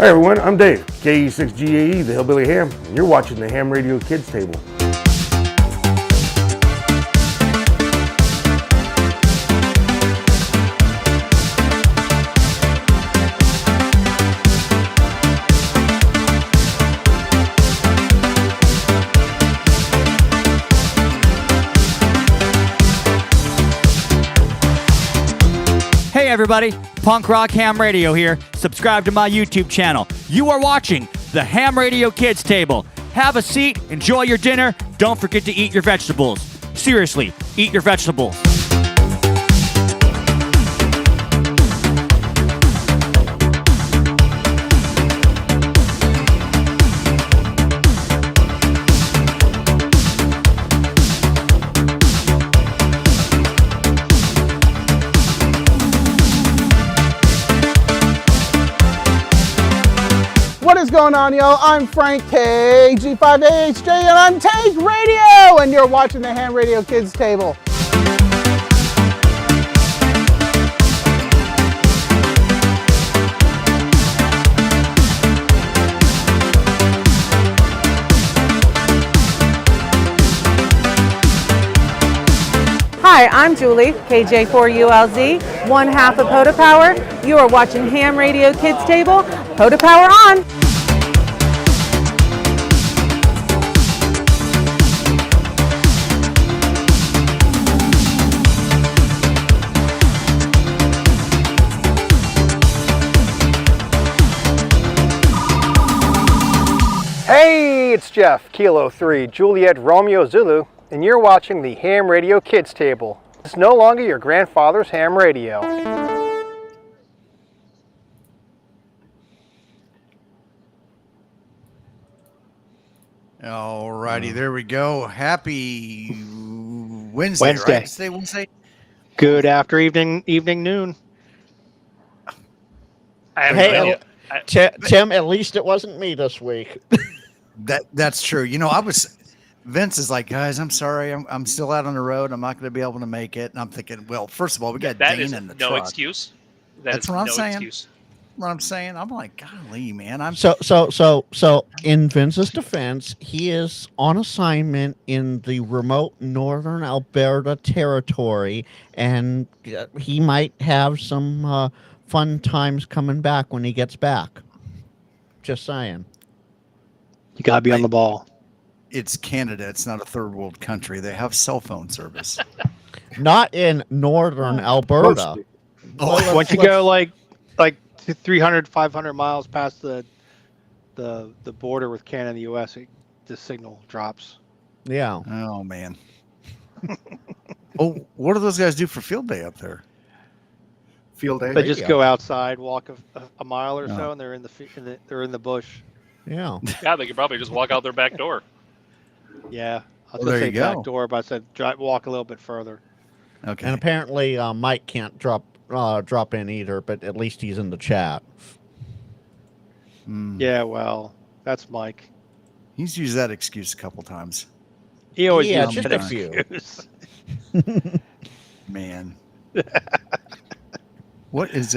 Hi everyone, I'm Dave, KE2D, the Hillbilly Ham, and you're watching the Ham Radio Kids Table. Hey everybody, Punk Rock Ham Radio here. Subscribe to my YouTube channel. You are watching the Ham Radio Kids Table. Have a seat, enjoy your dinner, don't forget to eat your vegetables. Seriously, eat your vegetables. What is going on, yo? I'm Frank KG5AHJ, and I'm Tank Radio, and you're watching the Ham Radio Kids Table. Hi, I'm Julie, KJ4ULZ, one half of POTA Power. You are watching Ham Radio Kids Table. POTA Power on! Hey, it's Jeff, Kilo 3, Juliet Romeo Zulu, and you're watching the Ham Radio Kids Table. It's no longer your grandfather's ham radio. Alrighty, there we go. Happy Wednesday, right? Today Wednesday. Good after evening, noon. Hey, Tim, at least it wasn't me this week. That's true. You know, Vince is like, guys, I'm sorry, I'm still out on the road. I'm not going to be able to make it. And I'm thinking, well, first of all, we got Dane in the truck. No excuse. That's what I'm saying. What I'm saying, I'm like, golly, man. So in Vince's defense, he is on assignment in the remote northern Alberta territory, and he might have some fun times coming back when he gets back. Just saying. You gotta be on the ball. It's Canada. It's not a third world country. They have cell phone service. Not in northern Alberta. Once you go like 300, 500 miles past the border with Canada and the U.S., the signal drops. Yeah. Oh man. Oh, what do those guys do for field day up there? Field day? They just go outside, walk a mile or so, and they're in the bush. Yeah. Yeah, they could probably just walk out their back door. Yeah. I was Well, going there to you say go. back door, but I said walk a little bit further. Okay. And apparently Mike can't drop in either, but at least he's in the chat. Yeah, well, that's Mike. He's used that excuse a couple times. He always Yeah, uses just that a few. excuse. Man. What is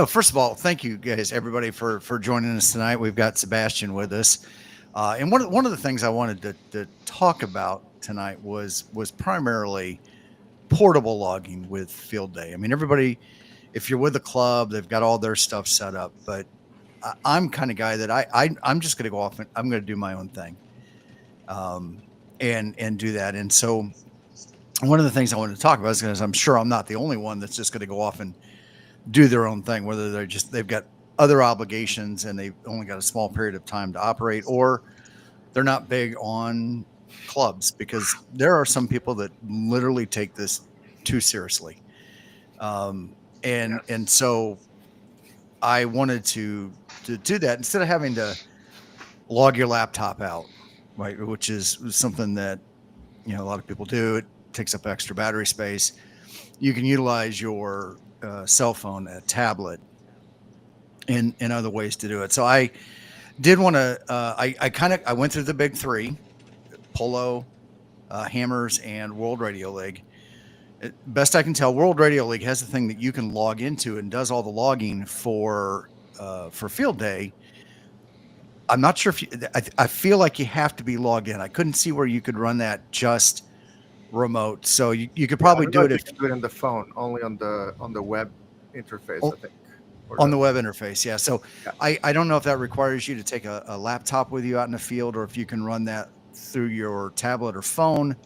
first of all, thank you guys, everybody, for joining us tonight. We've got Sebastian with us. And one of the things I wanted to talk about tonight was primarily portable logging with field day. I mean, everybody, if you're with a club, they've got all their stuff set up, but I'm kind of guy that I'm just going to go off and I'm going to do my own thing. And do that. And so one of the things I wanted to talk about is because I'm sure I'm not the only one that's just going to go off and do their own thing, whether they've got other obligations and they've only got a small period of time to operate, or they're not big on clubs, because there are some people that literally take this too seriously. And so I wanted to do that instead of having to log your laptop out, right? Which is something that, a lot of people do. It takes up extra battery space. You can utilize your cell phone, a tablet, and other ways to do it. So I did want to, I went through the big three: POLO, Hammers, and World Radio League. Best I can tell, World Radio League has a thing that you can log into and does all the logging for field day, I'm not sure if you, I feel like you have to be logged in. I couldn't see where you could run that just remote. So you could probably do it if you can do it on the phone, only on the web interface, I think. On the web interface, yeah. So Yeah. I don't know if that requires you to take a laptop with you out in the field, or if you can run that through your tablet or phone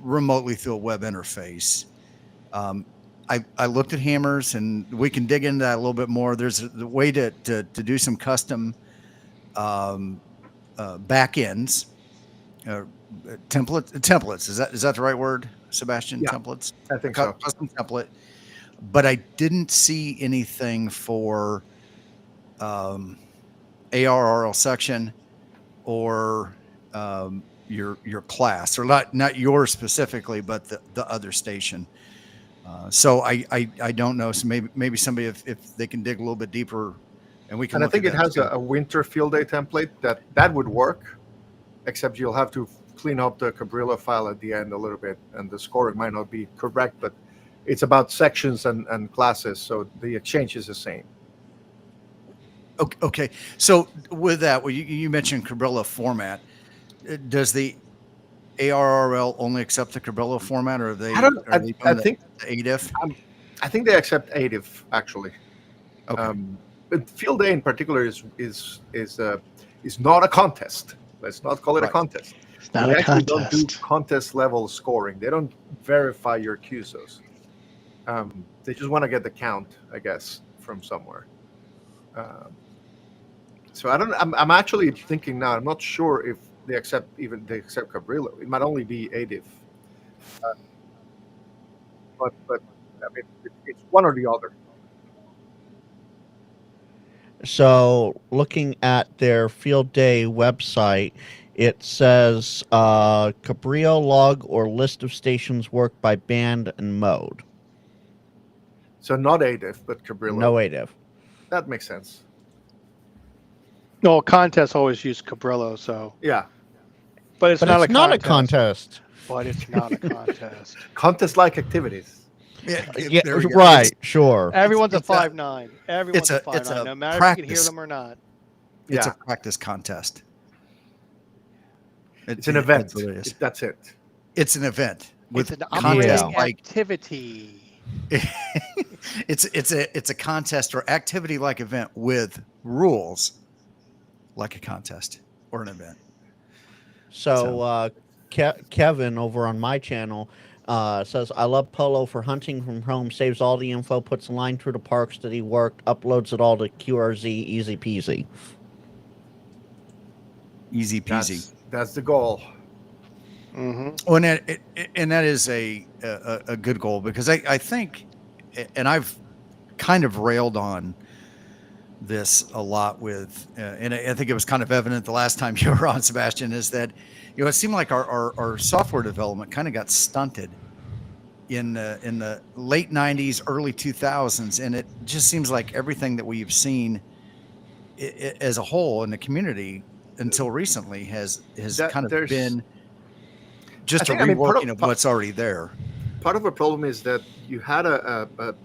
remotely through a web interface. I looked at hammers, and we can dig into that a little bit more. There's a way to do some custom backends, templates. Is that the right word, Sebastian? Yeah, templates. I think so. Custom template. But I didn't see anything for ARRL section or your class, or not yours specifically, but the other station. So I don't know. So maybe somebody, if they can dig a little bit deeper, and we can. And I think it has a winter field day template that would work, except you'll have to clean up the Cabrillo file at the end a little bit, and the scoring might not be correct, but it's about sections and classes, so the exchange is the same. Okay. So with that, well, you mentioned Cabrillo format. Does the ARRL only accept the Cabrillo format, or are they? I think ADIF. I think they accept ADIF actually. Okay. But field day in particular is not a contest. Let's not call it a contest. It's not they a actually contest. don't do contest level scoring. They don't verify your QSOs. They just want to get the count, I guess, from somewhere. So I don't. I'm actually thinking now. I'm not sure if they accept Cabrillo. It might only be ADIF. But I mean, it's one or the other. So, looking at their field day website, it says Cabrillo log or list of stations work by band and mode. So not ADIF, but Cabrillo. No ADIF. That makes sense. No, contests always use Cabrillo, so. Yeah. But it's not a contest. But it's not a contest. Contest-like activities. Yeah, right. Sure. Everyone's a 5'9". Everyone's a 5'9". It's a No matter if you can hear them or not. It's a practice contest. It's an event. That's it. It's an event with it's an operating activity. It's a contest or activity like event with rules like a contest or an event. So Kevin over on my channel says, I love Polo for hunting from home, saves all the info, puts a line through the parks that he worked, uploads it all to QRZ, easy peasy. Easy peasy. That's the goal. Mm-hmm. Well, and that is a good goal, because I think, and I've kind of railed on this a lot with, and I think it was kind of evident the last time you were on, Sebastian, is that, it seemed like our software development kind of got stunted in the late 90s, early 2000s, and it just seems like everything that we've seen as a whole in the community until recently has kind of been just a reworking of what's already there. Part of the problem is that you had a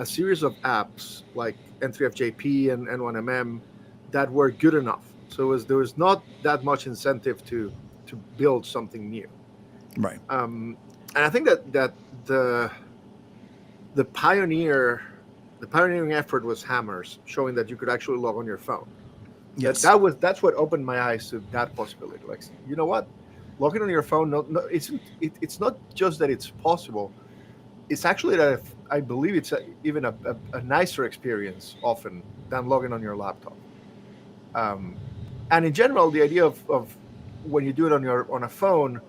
series of apps like N3FJP and N1MM that were good enough. So there was not that much incentive to build something new. Right. And I think that the pioneering effort was hammers, showing that you could actually log on your phone. Yes. That's what opened my eyes to that possibility. Like, you know what? Logging on your phone, it's not just that it's possible. It's actually that I believe it's even a nicer experience often than logging on your laptop. And in general, the idea of when you do it on a phone,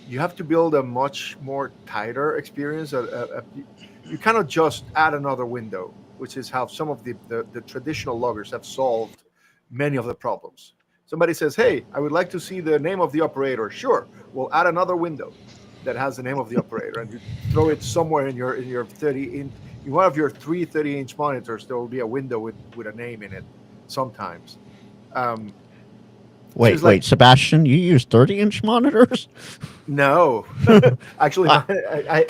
you have to build a much more tighter experience. You cannot just add another window, which is how some of the traditional loggers have solved many of the problems. Somebody says, hey, I would like to see the name of the operator. Sure, we'll add another window that has the name of the operator, and you throw it somewhere in your 30-inch, in one of your 3 30-inch monitors. There will be a window with a name in it sometimes. Wait, Sebastian, you use 30-inch monitors? No, actually, I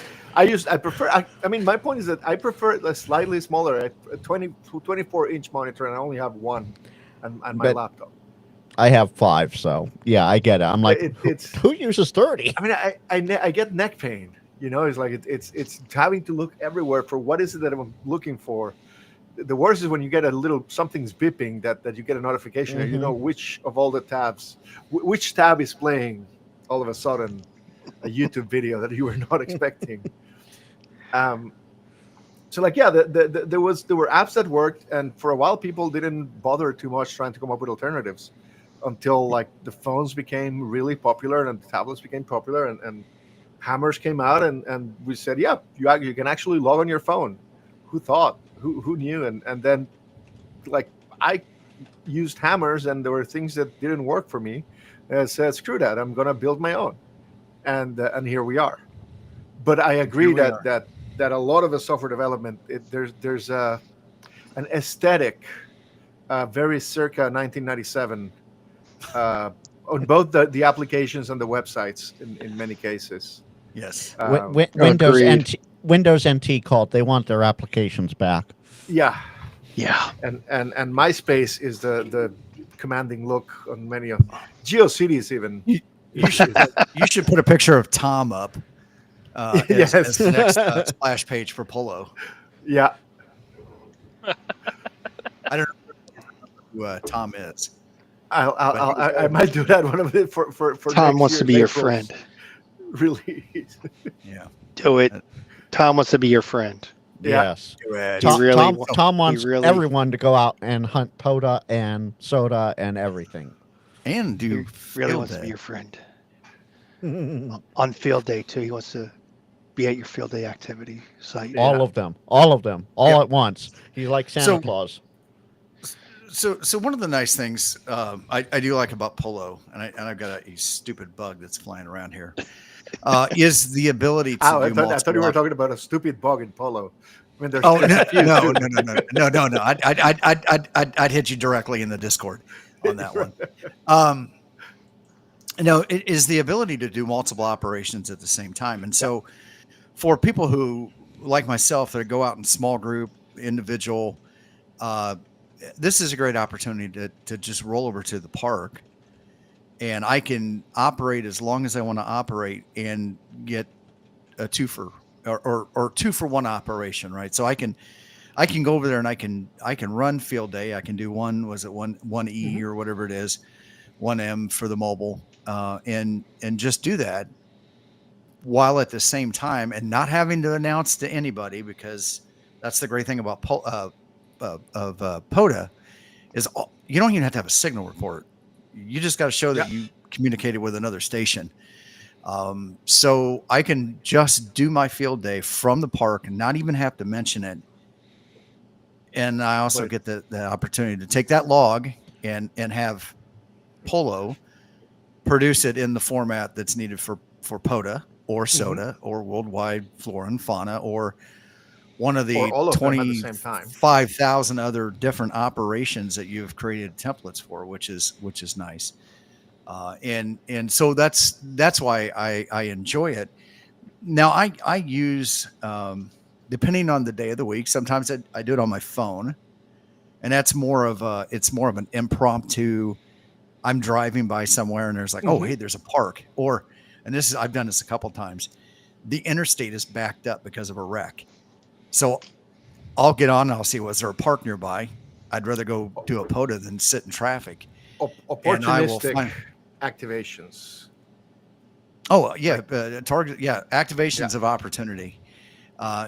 prefer. I mean, my point is that I prefer a slightly smaller, a 24-inch monitor, and I only have one. and my But- laptop. I have 5, so yeah, I get it. I'm like, It's who uses 30? I mean, I get neck pain. You know, it's like it's having to look everywhere for what is it that I'm looking for. The worst is when you get a little something's beeping that you get a notification and you know which of all the tabs, which tab is playing all of a sudden a YouTube video that you were not expecting. So like, yeah, there were apps that worked, and for a while people didn't bother too much trying to come up with alternatives until like the phones became really popular and the tablets became popular and hammers came out and we said, yeah, you can actually log on your phone. Who thought? Who knew? And then like I used hammers and there were things that didn't work for me. And I said, screw that, I'm gonna build my own. And here we are. But I agree that a lot of the software development, there's an aesthetic, very circa 1997, on both the applications and the websites in many cases. Yes. Windows NT called. They want their applications back. Yeah. Yeah. And MySpace is the commanding look on many of GeoCities even. You should put a picture of Tom up as the next splash page for Polo. Yeah. I don't know who Tom is. I might do that one of it for Tom wants to be your friend. Really? Yeah. Do it. Tom wants to be your friend. Yes. Do it. Tom wants everyone to go out and hunt POTA and SOTA and everything. And do He really wants to be your friend. On field day too. He wants to be at your field day activity site. All of them, all at once. He's like Santa Claus. So one of the nice things I do like about Polo, and I've got a stupid bug that's flying around here, is the ability to. I thought you were talking about a stupid bug in Polo. I mean, there's no. I'd hit you directly in the Discord on that one. No, it is the ability to do multiple operations at the same time, and so for people who like myself that go out in small group, individual. This is a great opportunity to just roll over to the park, and I can operate as long as I want to operate and get a 2 or 2-for-1 operation, right? So I can go over there and I can run field day. I can do 1E or whatever it is, 1M for the mobile, and just do that while at the same time and not having to announce to anybody, because that's the great thing about POTA is you don't even have to have a signal report. You just got to show that you communicated with another station. So I can just do my field day from the park and not even have to mention it. And I also get the opportunity to take that log and have Polo produce it in the format that's needed for POTA or SOTA or worldwide flora and fauna or one of the 25,000 other different operations that you've created templates for, which is nice. And so that's why I enjoy it. Now I use, depending on the day of the week, sometimes I do it on my phone, and that's more of an impromptu. I'm driving by somewhere and there's like, oh, hey, there's a park, I've done this a couple times. The interstate is backed up because of a wreck. So I'll get on and I'll see, was there a park nearby? I'd rather go do a POTA than sit in traffic. Opportunistic activations. Oh, yeah. Activations of opportunity.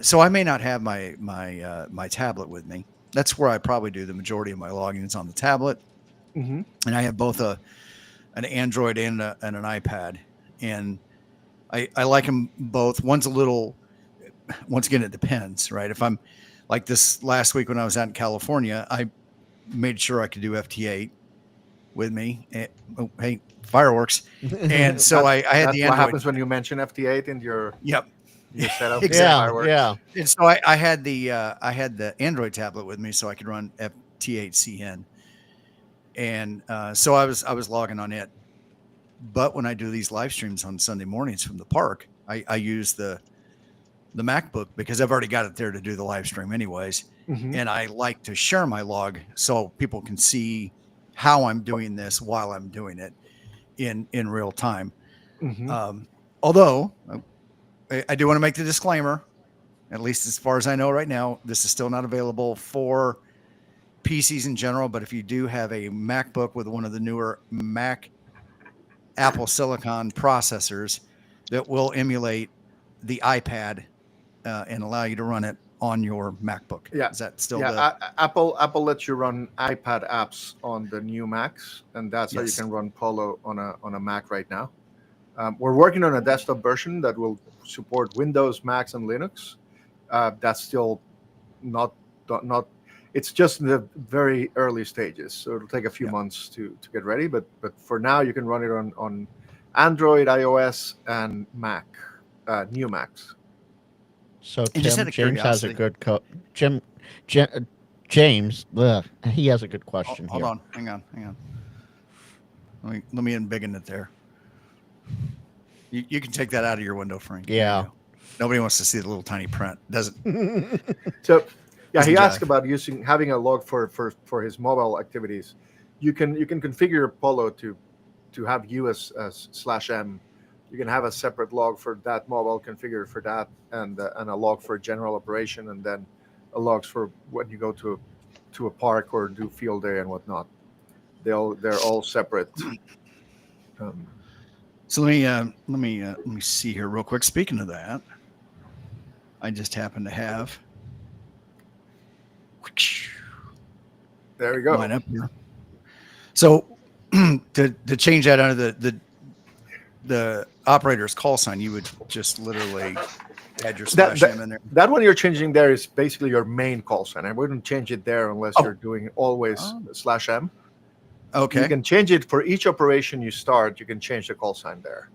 So I may not have my tablet with me. That's where I probably do the majority of my logging is on the tablet. And I have both an Android and an iPad. And I like them both. One's a little... Once again, it depends, right? If I'm like this last week when I was out in California, I made sure I could do FT8 with me. Hey, fireworks. And so I had the Android. What happens when you mention FT8 in your setup? Exactly. Yeah. And so I had the Android tablet with me so I could run FT8CN. And so I was logging on it. But when I do these live streams on Sunday mornings from the park, I use the MacBook because I've already got it there to do the live stream anyways. And I like to share my log so people can see how I'm doing this while I'm doing it in real time. Although I do want to make the disclaimer, at least as far as I know right now, this is still not available for PCs in general. But if you do have a MacBook with one of the newer Apple Silicon processors that will emulate the iPad and allow you to run it on your MacBook. Yeah. Is that still Apple lets you run iPad apps on the new Macs, and that's how you can run Polo on a Mac right now. We're working on a desktop version that will support Windows, Macs, and Linux. That's still not. It's just in the very early stages, so it'll take a few months to get ready. But for now, you can run it on Android, iOS, and Mac, new Macs. So just out Tim, of James has a curiosity- good James, he has a good question Hold here. on, hang on. Let me embiggen it there. You can take that out of your window, Frank. Yeah. Nobody wants to see the little tiny print, does it? So, yeah, he Listen, asked Jack. about having a log for his mobile activities. You can configure Polo to have you as /m. You can have a separate log for that mobile configured for that, and a log for general operation, and then a logs for when you go to a park or do field day and whatnot. They're all separate. So let me see here real quick. Speaking of that, I just happen to have There we go. mine up here. So to change that under the operator's call sign, you would just literally add your /m in there. That one you're changing there is basically your main call sign. I wouldn't change it there unless you're doing always /m. Okay. You can change it for each operation you start. You can change the call sign there.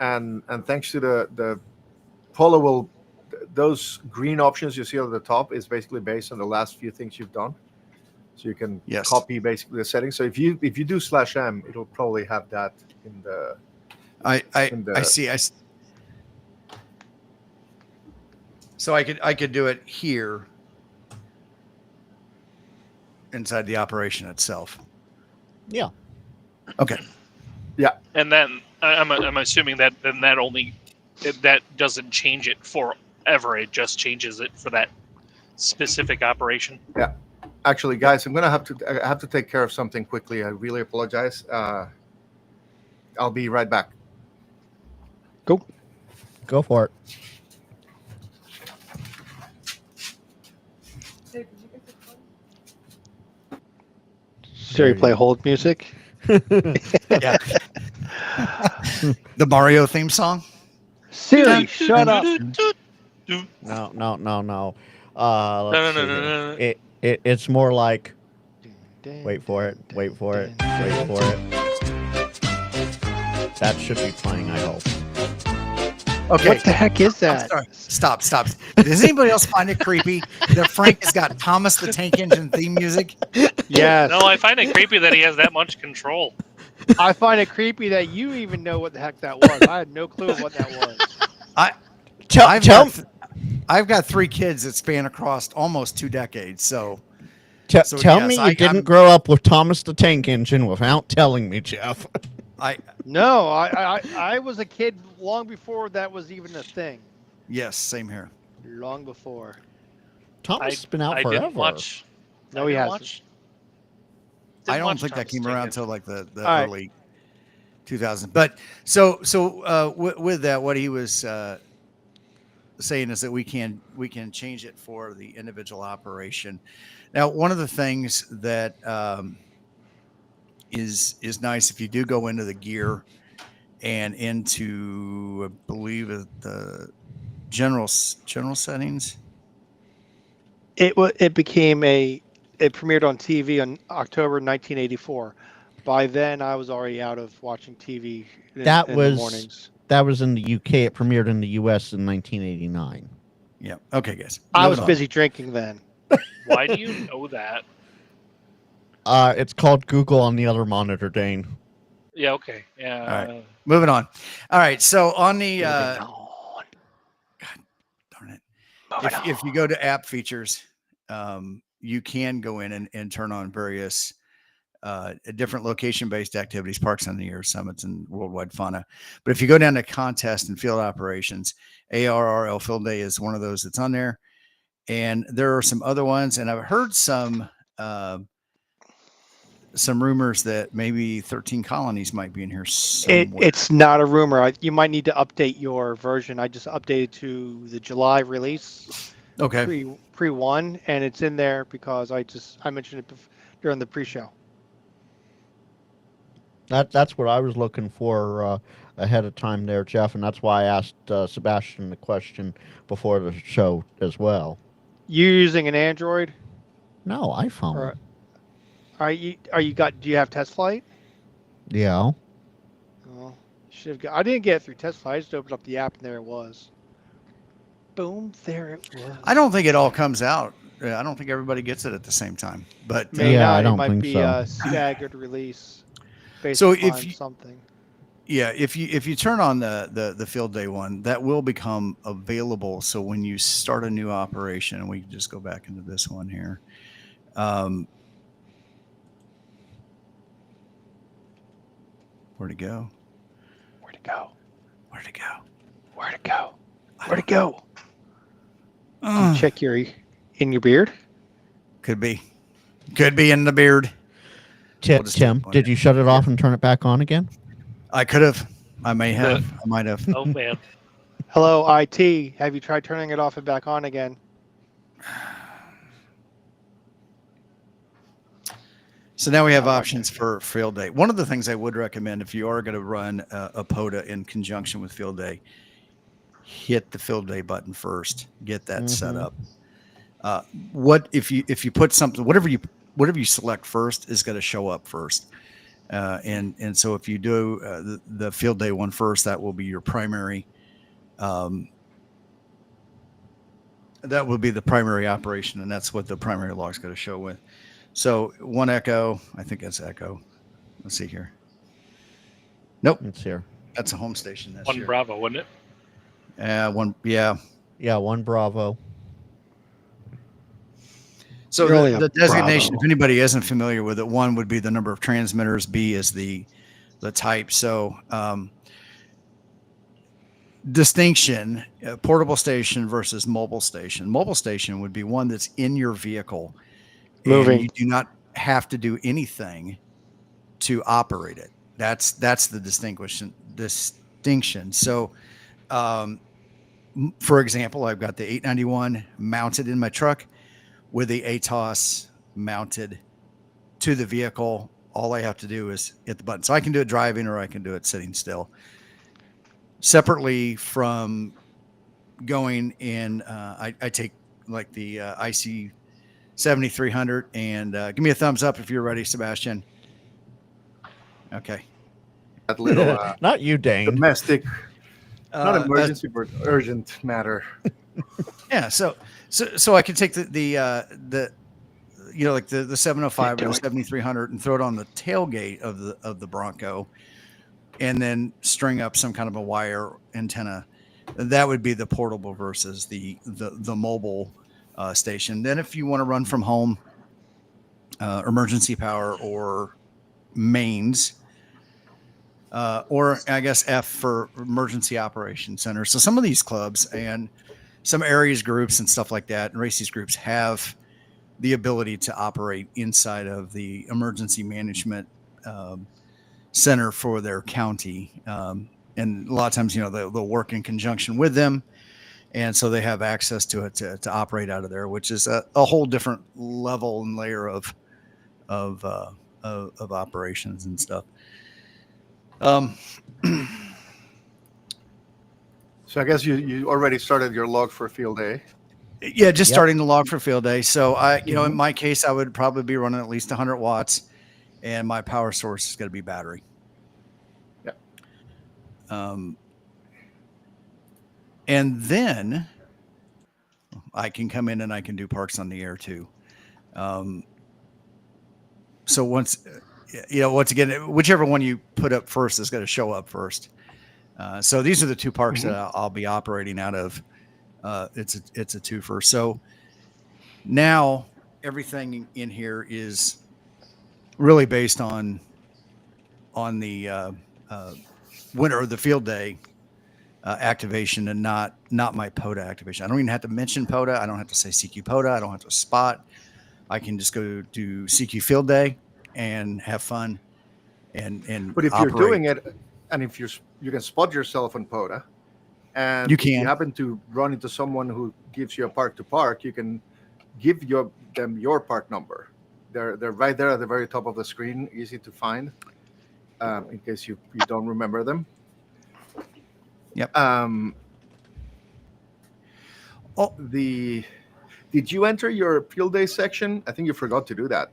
And thanks to the Polo will, those green options you see at the top is basically based on the last few things you've done. So you can copy basically the settings. So if you do /m, it'll probably have that in the. I see. So I could do it here inside the operation itself. Yeah. Okay. Yeah. And then I'm assuming that then that doesn't change it forever. It just changes it for that specific operation. Yeah. Actually, guys, I have to take care of something quickly. I really apologize. I'll be right back. Go for it. Siri, play hold music. Yeah. The Mario theme song. Siri, shut up. No. No. Let's see here. It's more like. Wait for it. That should be playing, I hope. Okay. What the heck is that? Stop. Does anybody else find it creepy that Frank has got Thomas the Tank Engine theme music? Yes. No, I find it creepy that he has that much control. I find it creepy that you even know what the heck that was. I had no clue what that was. I've got 3 kids that span across almost 2 decades. So tell me you didn't grow up with Thomas the Tank Engine without telling me, Jeff. I was a kid long before that was even a thing. Yes, same here. Long before. Thomas has been out I forever. didn't watch. No, he hasn't. I don't think that came around until like the right. early 2000s. But so with that, what he was saying is that we can change it for the individual operation. Now, one of the things that is nice if you do go into the gear and into, I believe, the general settings. It premiered on TV in October 1984. By then, I was already out of watching TV in the mornings. That was in the UK. It premiered in the US in 1989. Yeah. Okay, guys. I was busy drinking then. Why do you know that? It's called Google on the other monitor, Dane. Yeah. Okay. Yeah. All right. Moving on. All right. So on the God darn it. If you go to app features, you can go in and turn on various different location-based activities, parks on the air, summits, and worldwide fauna. But if you go down to contest and field operations, ARRL Field Day is one of those that's on there. And there are some other ones, and I've heard some rumors that maybe 13 colonies might be in here somewhere. It's not a rumor. You might need to update your version. I just updated to the July release. Okay. Pre one, and it's in there because I mentioned it during the pre-show. That's what I was looking for ahead of time there, Jeff, and that's why I asked Sebastian the question before the show as well. You using an Android? No, iPhone. Or, do you have test flight? Yeah. Oh, I didn't get it through test flight. I just opened up the app and there it was. Boom, there it was. I don't think it all comes out. I don't think everybody gets it at the same time. But I don't it might think be so. a staggered release based So upon something. Yeah, if you turn on the field day one, that will become available. So when you start a new operation, and we can just go back into this one here. Where'd it go? Where'd it go? Where'd it go? Where'd it go? Where'd it go? Can you check in your beard? Could be in the beard. Tim, did you shut it off and turn it back on again? I could have. I may have. I might have. Oh man. Hello, IT. Have you tried turning it off and back on again? So now we have options for field day. One of the things I would recommend if you are going to run a POTA in conjunction with field day, hit the field day button first. Get that set up. What if you put something, whatever you select first is going to show up first. And so if you do the field day one first, that will be your primary. That will be the primary operation, and that's what the primary log is going to show with. So one echo, I think that's echo. Let's see here. Nope, it's here. That's a home station. That's One Bravo, wasn't it? One, yeah. Yeah, one Bravo. So the designation, if anybody isn't familiar with it, 1 would be the number of transmitters, B is the type. So distinction, portable station versus mobile station. Mobile station would be one that's in your vehicle. Moving. And you do not have to do anything to operate it. That's the distinction. So for example, I've got the 891 mounted in my truck with the ATOS mounted to the vehicle. All I have to do is hit the button. So I can do it driving or I can do it sitting still. Separately from going in, I take like the IC 7300 and give me a thumbs up if you're ready, Sebastian. Okay. That little not you, Dane. Domestic, not emergency, but urgent matter. Yeah. So I can take the like the 705 or the 7300 and throw it on the tailgate of the Bronco, and then string up some kind of a wire antenna. That would be the portable versus the mobile station. Then if you want to run from home, emergency power or mains, or I guess F for emergency operation center. So some of these clubs and some areas groups and stuff like that and races groups have the ability to operate inside of the emergency management center for their county. And a lot of times, they'll work in conjunction with them. And so they have access to it to operate out of there, which is a whole different level and layer of operations and stuff. So I guess you already started your log for field day. Yeah, just starting the log for field day. So in my case, I would probably be running at least 100 watts, and my power source is going to be battery. Yeah. And then I can come in and I can do parks on the air too. So once again, whichever one you put up first is going to show up first. So these are the two parks that I'll be operating out of. It's a twofer. So now everything in here is really based on the winter or the field day activation, and not my POTA activation. I don't even have to mention POTA. I don't have to say CQ POTA. I don't have to spot. I can just go do CQ field day and have fun and But if operate. you're doing it, and if you can spot yourself on POTA, and You if you can. happen to run into someone who gives you a park to park, you can give them your park number. They're right there at the very top of the screen, easy to find, in case you don't remember them. Yep. Did you enter your field day section? I think you forgot to do that.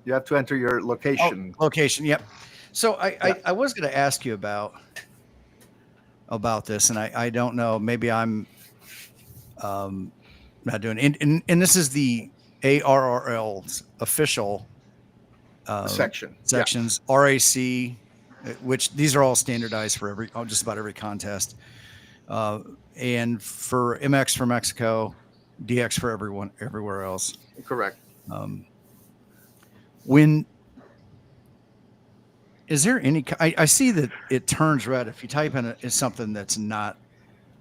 You have to enter your location. Location. Yep. So I was going to ask you about this, and I don't know. Maybe I'm not doing it. And this is the ARRL's official sections. Yeah. RAC, which these are all standardized for just about every contest. And for MX for Mexico, DX for everywhere else. Correct. Is there any? I see that it turns red if you type in something that's not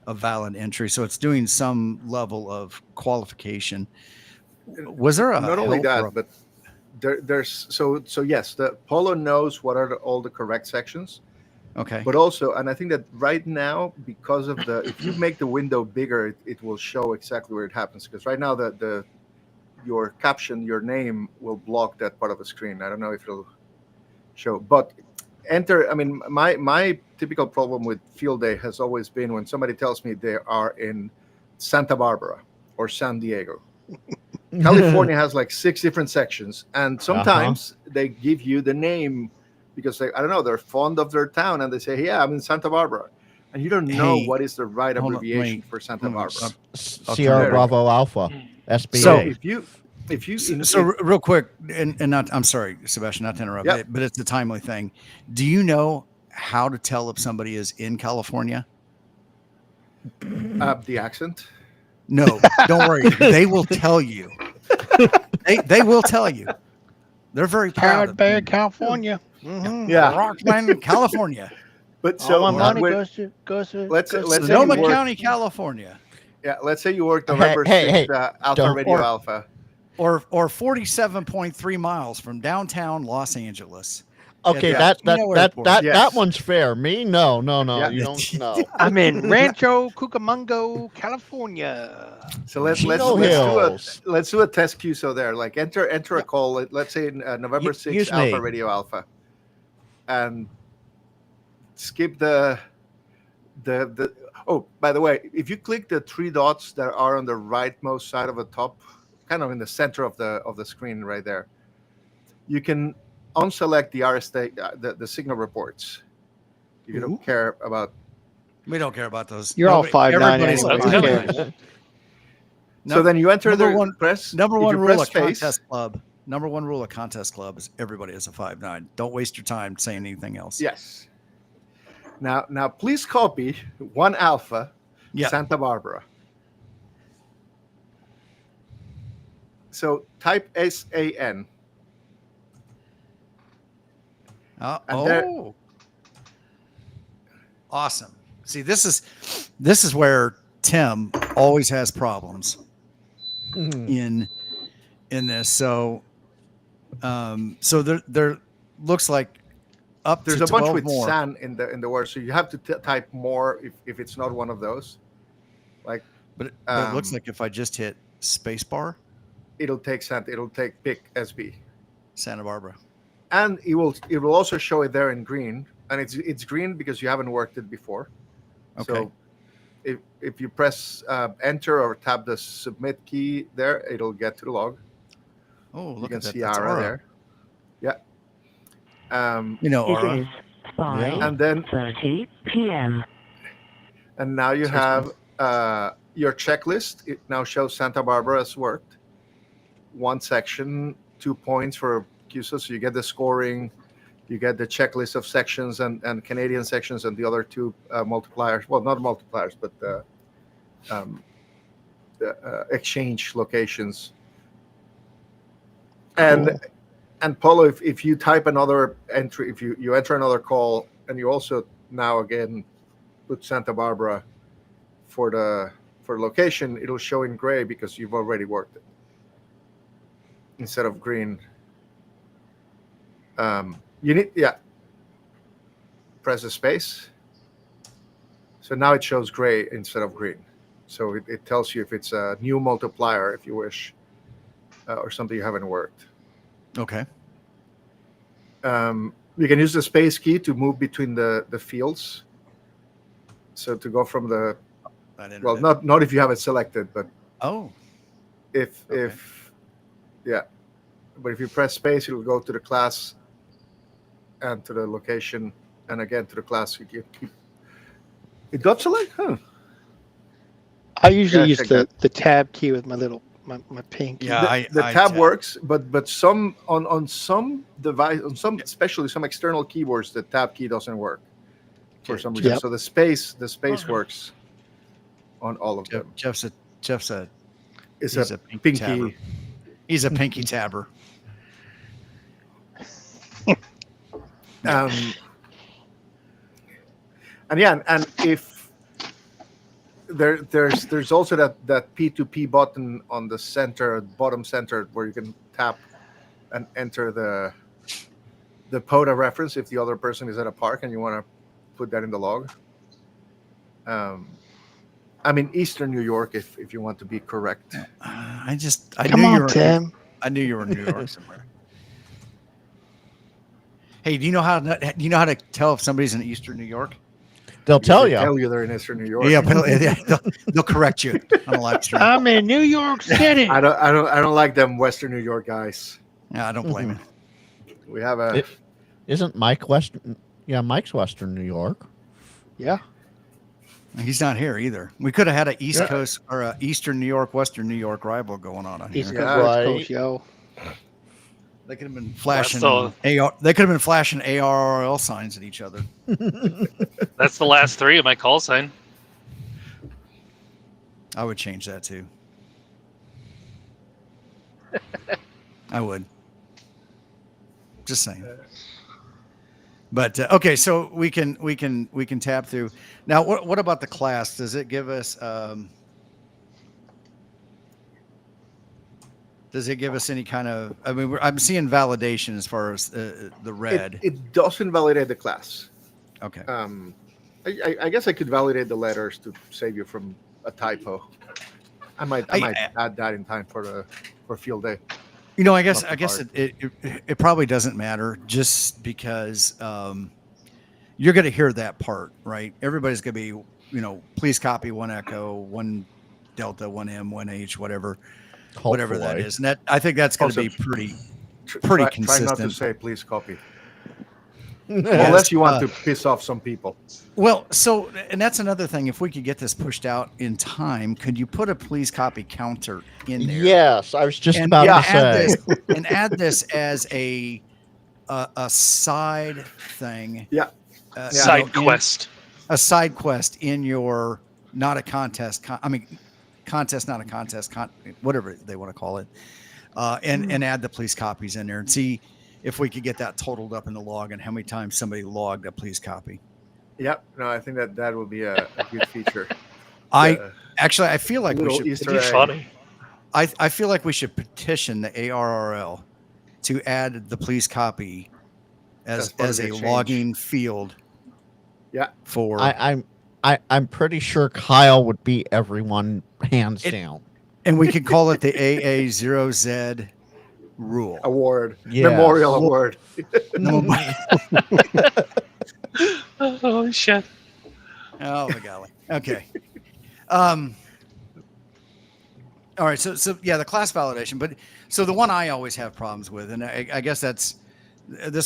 a valid entry, so it's doing some level of qualification. Was there a not only that, but there's so yes, the POLO knows what are all the correct sections. Okay. But also, and I think that right now, because of if you make the window bigger, it will show exactly where it happens. Because right now, your caption, your name will block that part of the screen. I don't know if it'll show, but enter. I mean, my typical problem with field day has always been when somebody tells me they are in Santa Barbara or San Diego. California has like 6 different sections, and sometimes they give you the name because they're fond of their town, and they say, "Yeah, I'm in Santa Barbara," and you don't know what is the right abbreviation for Santa Barbara. Sierra Bravo Alpha, SBA. So if you real quick, and not, I'm sorry, Sebastian, not to interrupt, but it's a timely thing. Do you know how to tell if somebody is in California? The accent? No, don't worry. They will tell you. They will tell you. They're very proud. Bear, California. Mm-hmm. Yeah, Rockland, California. But so all my money goes to let's Sonoma County, California. Yeah, let's say you work November 6th, Alpha Radio Alpha. Or 47.3 miles from downtown Los Angeles. Okay, that one's fair. Me, no, you don't know. I'm in Rancho Cucamonga, California. So let's do a test QSO there. Like enter a call. Let's say November 6th, Alpha Radio Alpha, and skip the. Oh, by the way, if you click the 3 dots that are on the rightmost side of the top, kind of in the center of the screen right there, you can unselect the RST, the signal reports. If you don't care about. We don't care about those. You're all 5'9" anyway. So then you enter press. Number one rule of contest club. Number one rule of contest club is everybody is a 5'9". Don't waste your time saying anything else. Yes. Now please copy 1 Alpha, Santa Barbara. So type SAN. Awesome. See, this is where Tim always has problems in this. So there looks like there's to a bunch 12 with more. SAN in the word, so you have to type more if it's not one of those. Like, but it looks like if I just hit spacebar, it'll take Santa. It'll take pick SB, Santa Barbara, and it will also show it there in green, and it's green because you haven't worked it before. Okay. So if you press enter or tap the submit key there, it'll get to the log. Oh, look at that. You can see Aura there. Yeah. Aura. It is 5:30 p.m. And now you have your checklist. It now shows Santa Barbara has worked. 1 section, 2 points for QSO. So you get the scoring, you get the checklist of sections and Canadian sections, and the other 2 multipliers. Well, not multipliers, but the exchange locations. And Polo, if you type another entry, if you enter another call, and you also now again put Santa Barbara for the location, it'll show in gray because you've already worked it instead of green. You need press the space. So now it shows gray instead of green. So it tells you if it's a new multiplier, if you wish, or something you haven't worked. Okay. You can use the space key to move between the fields. So to go from the not if you have it selected, but if but if you press space, it'll go to the class and to the location, and again to the class. You keep it got select, huh? I usually use the tab key with my little my pinky. Yeah, the tab works, but some on some device, on some, especially some external keyboards, the tab key doesn't work for some reason. So the space works on all of them. Jeff's a pinky. Tabber. He's a pinky tabber. And if there's also that P2P button on the bottom center, where you can tap and enter the POTA reference if the other person is at a park and you want to put that in the log. I mean Eastern New York, if you want to be correct. I Tim. I knew you were in New York somewhere. Hey, do you know how to tell if somebody's in Eastern New York? They'll tell you. Tell you they're in Eastern New York. Yeah, they'll correct you on a live stream. I'm in New York City. I don't like them Western New York guys. Yeah, I don't blame you. We have Isn't Mike Western? Yeah, Mike's Western New York. Yeah. He's not here either. We could have had an East Coast or a Eastern New York, Western New York rival going on here. East Coast, West Coast, yo. They could have been flashing AR. They could have been flashing ARRL signs at each other. That's the last three of my call sign. I would change that too. I would. Just saying. But okay, so we can tab through. Now, what about the class? Does it give us? Does it give us any kind of? I mean, I'm seeing validation as far as the red. It doesn't validate the class. Okay. I guess I could validate the letters to save you from a typo. I might add that in time for field day. You know, I guess it probably doesn't matter, just because you're going to hear that part, right? Everybody's going to be, please copy 1 echo, 1 delta, 1 M, 1 H, whatever that is. And I think that's going to be pretty consistent. Try not to say please copy. Unless you want to piss off some people. Well, and that's another thing. If we could get this pushed out in time, could you put a please copy counter in there? Yes, I was just about to say. And add this as a side thing. Yeah. Side quest. A side quest in your not a contest. Contest, not a contest. Whatever they want to call it. And add the please copies in there and see if we could get that totaled up in the log and how many times somebody logged a please copy. Yep. No, I think that would be a good feature. I feel like we should. Easter egg. I feel like we should petition the ARRL to add the please copy as a logging field. Yeah. For I'm pretty sure Kyle would beat everyone hands down. And we could call it the AA0Z rule award. Yes. Memorial award. Oh shit. Oh my golly. Okay. All right. So yeah, the class validation, but so the one I always have problems with, and I guess this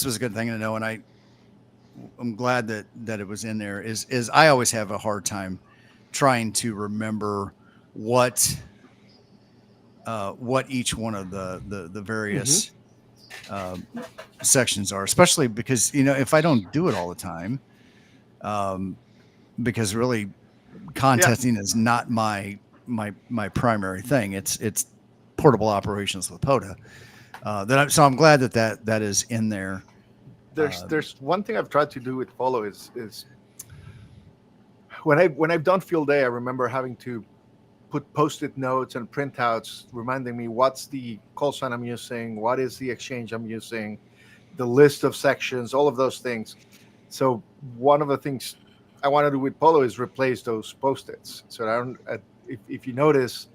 was a good thing to know, and I'm glad that it was in there, is I always have a hard time trying to remember what each one of the various sections are, especially because, if I don't do it all the time, because really contesting is not my primary thing. It's portable operations with POTA. So I'm glad that is in there. There's one thing I've tried to do with POLO is when I've done field day, I remember having to put post-it notes and printouts reminding me what's the call sign I'm using, what is the exchange I'm using, the list of sections, all of those things. So one of the things I want to do with POLO is replace those post-its. So I don't, if you notice,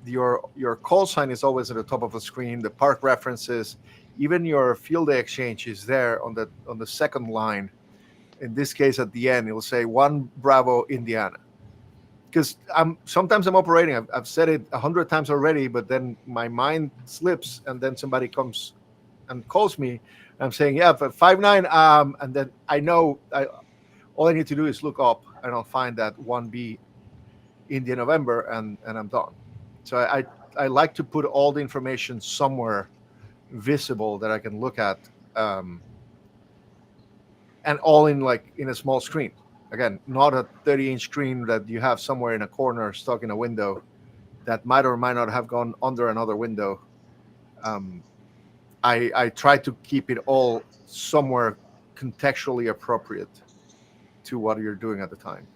your call sign is always at the top of the screen, the park references, even your field day exchange is there on the second line. In this case, at the end, it will say 1 Bravo Indiana. Because sometimes I'm operating. I've said it 100 times already, but then my mind slips, and then somebody comes and calls me. I'm saying, yeah, 5-9, and then I know all I need to do is look up, and I'll find that 1B India November, and I'm done. So I like to put all the information somewhere visible that I can look at, and all in a small screen. Again, not a 30-inch screen that you have somewhere in a corner stuck in a window that might or might not have gone under another window. I try to keep it all somewhere contextually appropriate to what you're doing at the time.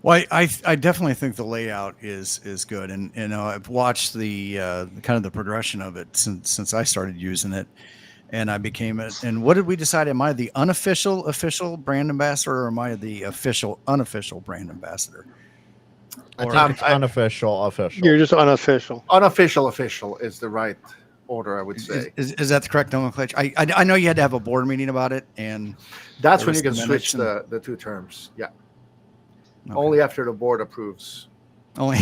Well, I definitely think the layout is good, and I've watched the kind of the progression of it since I started using it. And I became it. And what did we decide? Am I the unofficial official brand ambassador, or am I the official unofficial brand ambassador? I think it's unofficial official. You're just unofficial. Unofficial official is the right order, I would say. Is that the correct nomenclature? I know you had to have a board meeting about it, and that's when you can switch the two terms. Yeah. Okay. Only after the board approves. Only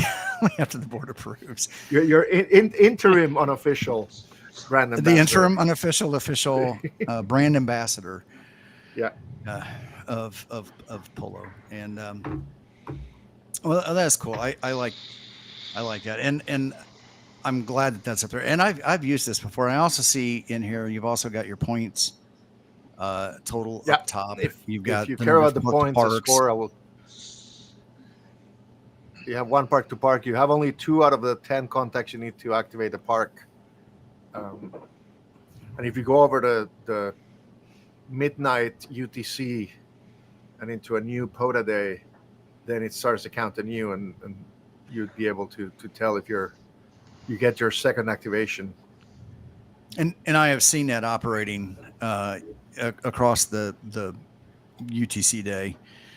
after the board approves. You're interim unofficial. Brand ambassador. The interim unofficial official brand ambassador, yeah, of POLO, and well, that's cool. I like that, and I'm glad that's up there. And I've used this before. I also see in here you've also got your points total up top. If you care about the points, the score, I will. You have 1 park to park. You have only 2 out of the 10 contacts you need to activate the park. And if you go over the midnight UTC and into a new POTA day, then it starts to count anew, and you'd be able to tell if you get your second activation. And I have seen that operating across the UTC day.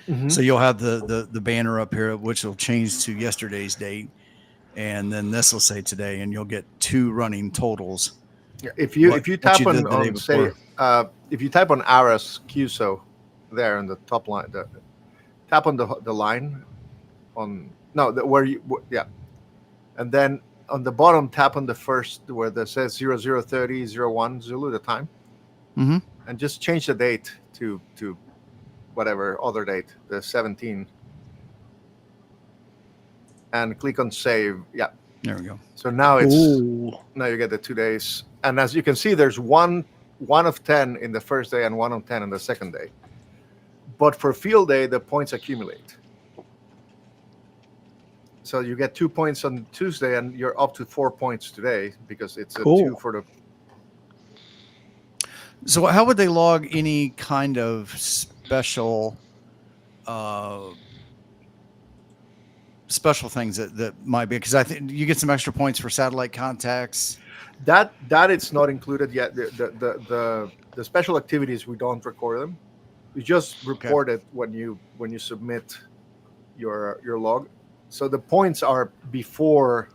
Mm-hmm. So you'll have the banner up here, which will change to yesterday's date. And then this will say today, and you'll get 2 running totals. Yeah, if you tap on say if you type on Aras QSO there in the top line, tap on the line on and then on the bottom tap on the first where that says 0030 01 Zulu, the time, and just change the date to whatever other date, the 17. And click on save. Yeah. There we go. So now now you get the 2 days. And as you can see, there's one of 10 in the first day and 1 of 10 in the second day. But for field day, the points accumulate. So you get 2 points on Tuesday, and you're up to 4 points today because it's a 2 for the. So how would they log any kind of special things that might be, because I think you get some extra points for satellite contacts. That it's not included yet. The special activities, we don't record them. We just report it when you submit your log. So the points are before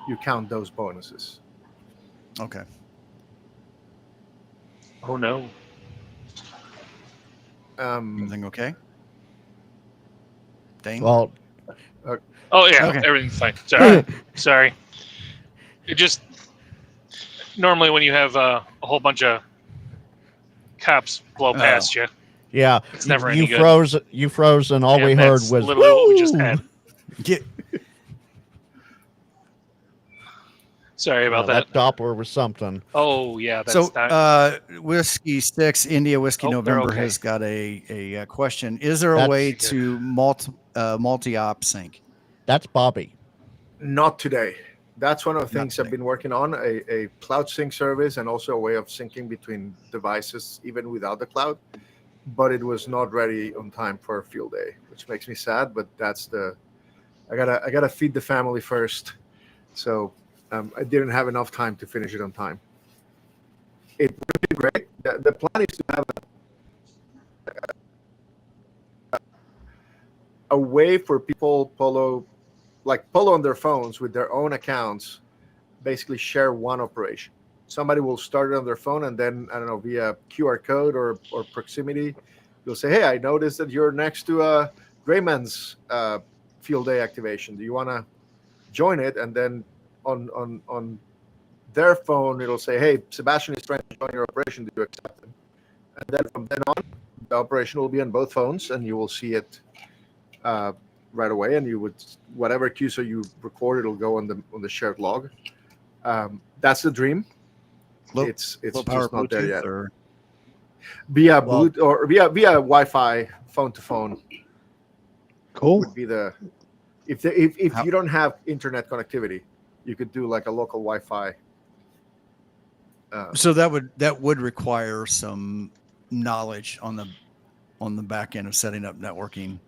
you count those bonuses. Okay. Oh no. Everything okay? Dane? Well. Oh yeah, okay. Everything's fine. Sorry, sorry. It just normally when you have a whole bunch of cops blow past you. Yeah, it's never any good. You froze, and all we heard was literally what we just had. Sorry about that. That Doppler was something. Oh yeah. That's So not... Whiskey 6 India Whiskey November has got a question. Is there a way to multi-op sync? That's Bobby. Not today. That's one of the Not things I've today. been working on, a cloud sync service and also a way of syncing between devices even without the cloud. But it was not ready on time for field day, which makes me sad. But that's I gotta feed the family first. So I didn't have enough time to finish it on time. It would be great. The plan is to have a way for people POLO on their phones with their own accounts, basically share one operation. Somebody will start it on their phone, and then, I don't know, via QR code or proximity, you'll say, hey, I noticed that you're next to Grayman's field day activation. Do you want to join it? And then on their phone, it'll say, hey, Sebastian is trying to join your operation. Do you accept him? And then from then on, the operation will be on both phones, and you will see it right away. And you would, whatever QSO you record, it'll go on the shared log. That's the dream. It's just not there yet. Or... Via Bluetooth or via Wi-Fi, phone to phone. Cool. Would be the if you don't have internet connectivity, you could do like a local Wi-Fi. So that would require some knowledge on the back end of setting up networking.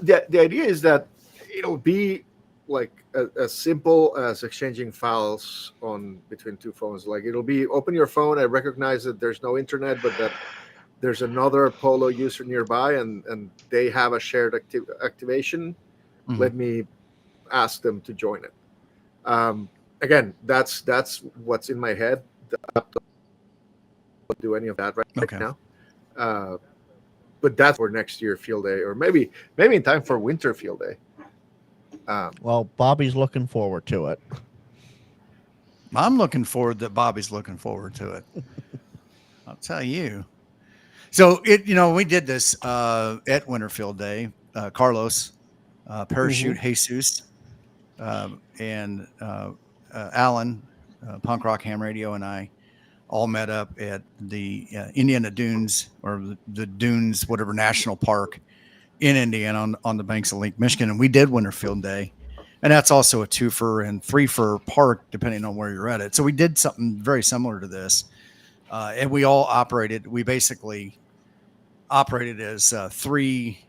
The idea is that it'll be like as simple as exchanging files between two phones. Like it'll be open your phone. I recognize that there's no internet, but that there's another POLO user nearby, and they have a shared activation. Mm-hmm. Let me ask them to join it. Again, that's what's in my head. I don't do any of that right now. But that's for next year field day, or maybe in time for winter field day. Well, Bobby's looking forward to it. I'm looking forward that Bobby's looking forward to it. I'll tell you. So we did this at Winter Field Day. Carlos, Parachute, Jesus, and Alan, Punk Rock Ham Radio, and I all met up at the Indiana Dunes, or the Dunes, whatever, National Park in Indiana on the banks of Lake Michigan. And we did Winter Field Day. And that's also a 2-for and 3-for park, depending on where you're at it. So we did something very similar to this. And we all we basically operated as 3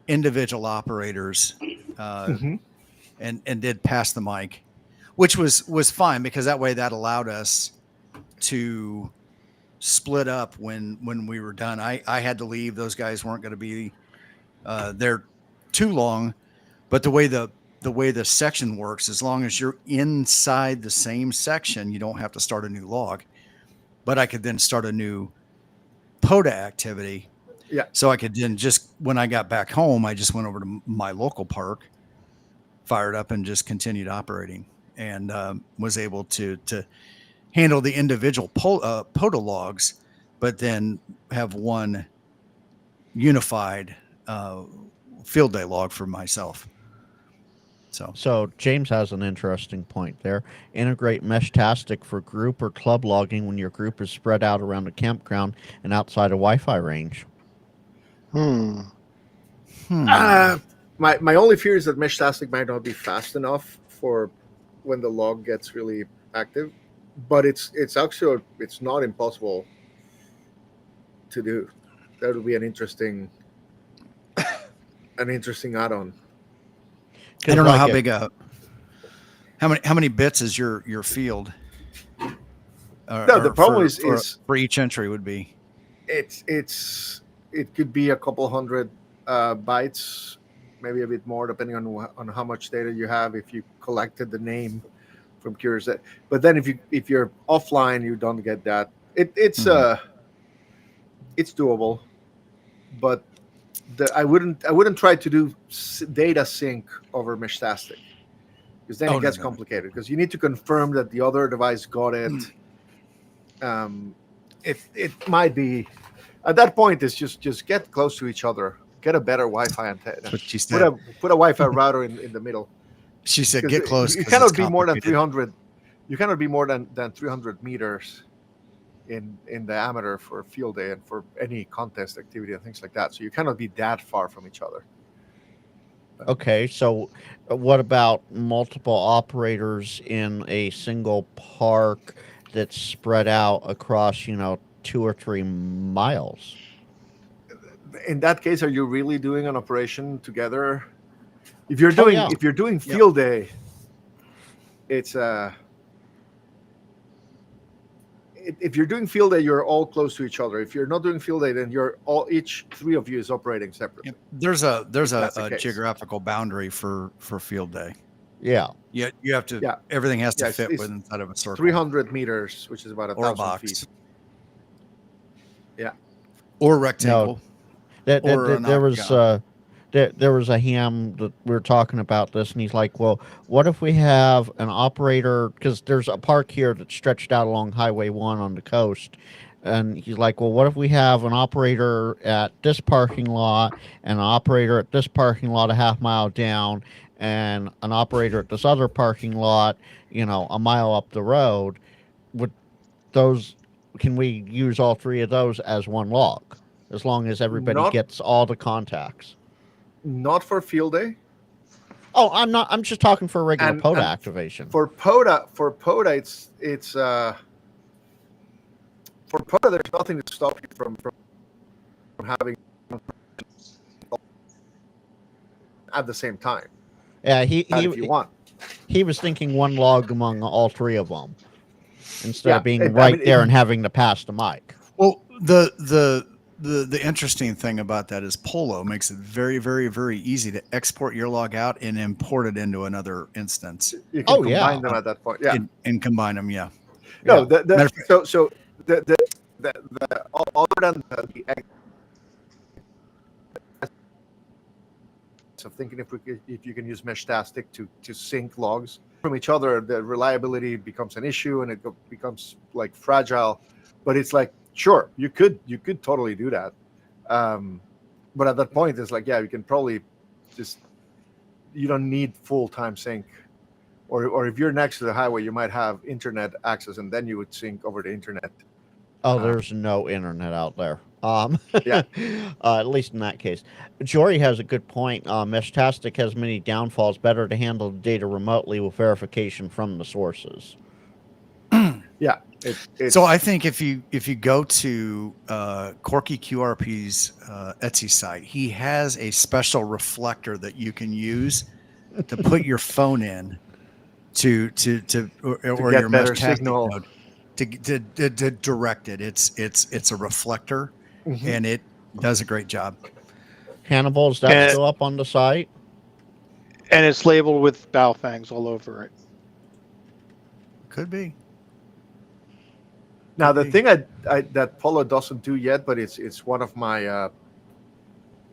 individual operators and did pass the mic, which was fine, because that way that allowed us to split up when we were done. I had to leave. Those guys weren't going to be there too long, but the way the section works, as long as you're inside the same section, you don't have to start a new log. But I could then start a new POTA activity. Yeah. So I could then when I got back home, I just went over to my local park, fired up, and just continued operating, and was able to handle the individual POTA logs, but then have one unified field day log for myself. So James has an interesting point there. Integrate Meshtastic for group or club logging when your group is spread out around a campground and outside a Wi-Fi range. My only fear is that Meshtastic might not be fast enough for when the log gets really active, but it's not impossible to do. That would be an interesting add-on. I don't know how big how many bits is your field? No, the problem is for each entry would be. It could be a couple hundred bytes, maybe a bit more, depending on how much data you have. If you collected the name from Curious, but then if you're offline, you don't get that. It's doable, but I wouldn't try to do data sync over Meshtastic, because then it gets complicated, because you need to confirm that the other device got it. It might be at that point. It's just get close to each other, get a better Wi-Fi antenna. That's what she said. Put a Wi-Fi router in the middle. She said, "Get close." You cannot be more than 300. You cannot be more than 300 meters in diameter for field day and for any contest activity and things like that. So you cannot be that far from each other. Okay, so what about multiple operators in a single park that's spread out across, 2 or 3 miles? In that case, are you really doing an operation together? If you're Oh doing yeah. field day, it's if you're doing field day, you're all close to each other. If you're not doing field day, then each three of you is operating separately. There's a the case. geographical boundary for field day. Yeah. You have to. Everything has to fit within inside of a circle. 300 meters, which is about 1,000 feet. Yeah. Or rectangle. There was a ham that we were talking about this, and he's like, well, what if we have an operator, because there's a park here that's stretched out along Highway 1 on the coast, and he's like, well, what if we have an operator at this parking lot and an operator at this parking lot a half mile down and an operator at this other parking lot, a mile up the road? Can we use all three of those as one log, as long as everybody gets all the contacts? Not for field day. Oh, I'm just talking for regular POTA activation. For POTA, it's for POTA, there's nothing to stop you from having at the same time. Yeah, if you want. He was thinking one log among all three of them, instead of being there and having to pass the mic. Well, the interesting thing about that is POLO makes it very, very, very easy to export your log out and import it into another instance. You can combine them at that point. Yeah, and combine them. Yeah. No, other than so thinking if you can use Meshtastic to sync logs from each other, the reliability becomes an issue and it becomes like fragile. But it's like, sure, you could totally do that, but at that point, it's like, you can probably you don't need full-time sync, or if you're next to the highway, you might have internet access, and then you would sync over the internet. Oh, there's no internet out there. Yeah. At least in that case. Jory has a good point. Meshtastic has many downfalls. Better to handle the data remotely with verification from the sources. Yeah. So I think if you go to Corky QRP's Etsy site, he has a special reflector that you can use to put your phone in or your mesh signal node to direct it. It's a reflector, and it does a great job. Hannibal, does that show up on the site? And it's labeled with Baofangs all over it. Could be. Now the thing that POLO doesn't do yet, but it's one of my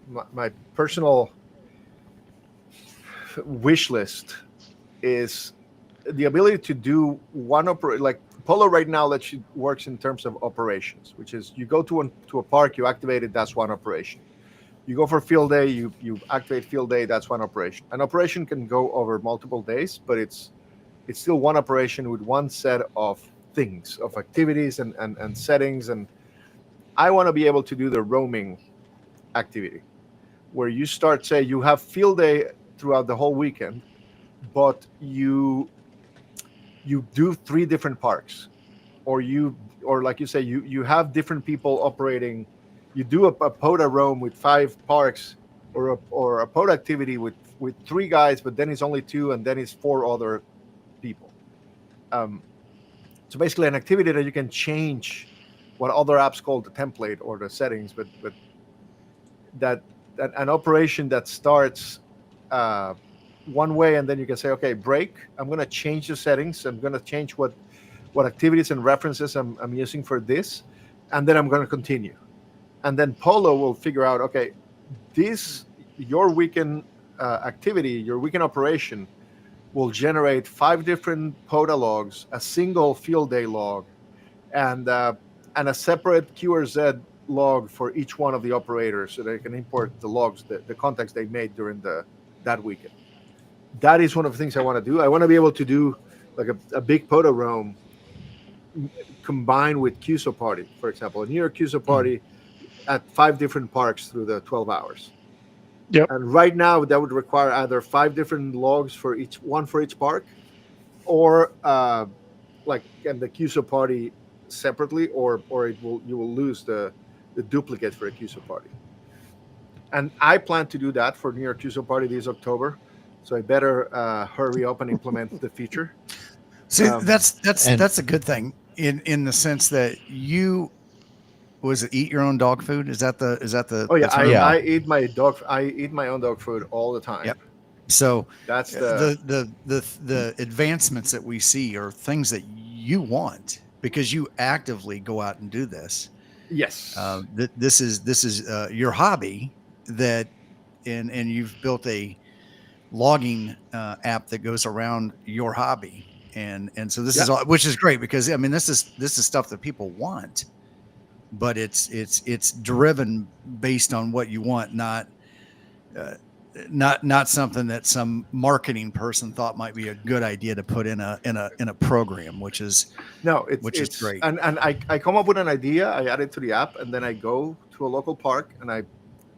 my personal wish list, is the ability to do one like POLO right now works in terms of operations, which is you go to a park, you activate it, that's one operation. You go for field day, you activate field day, that's one operation. An operation can go over multiple days, but it's still one operation with one set of things, of activities and settings. And I want to be able to do the roaming activity, where you start, say you have field day throughout the whole weekend, but you do 3 different parks, or like you say, you have different people operating. You do a POTA roam with 5 parks, or a POTA activity with 3 guys, but then it's only 2, and then it's 4 other people. So basically, an activity that you can change what other apps call the template or the settings, but that an operation that starts one way, and then you can say, okay, break. I'm going to change the settings. I'm going to change what activities and references I'm using for this, and then I'm going to continue. And then POLO will figure out, okay, your weekend activity, your weekend operation will generate 5 different POTA logs, a single field day log, and a separate QRZ log for each one of the operators, so they can import the logs, the contacts they made during that weekend. That is one of the things I want to do. I want to be able to do like a big POTA roam combined with QSO Party, for example. A New York QSO Party at 5 different parks through the 12 hours. Yep. And right now, that would require either 5 different logs for each park, or and the QSO party separately, or you will lose the duplicate for a QSO party. And I plan to do that for New York QSO party this October, so I better hurry up and implement the feature. See, that's a good thing in the sense that you eat your own dog food. Is that the? Oh yeah, I eat my own dog food all the time. Yep. So that's the advancements that we see are things that you want because you actively go out and do this. Yes. This is your hobby and you've built a logging app that goes around your hobby. And so this is all, which is great because I mean this is stuff that people want, but it's driven based on what you want, not something that some marketing person thought might be a good idea to put in a program, which is great. And I come up with an idea, I add it to the app, and then I go to a local park and I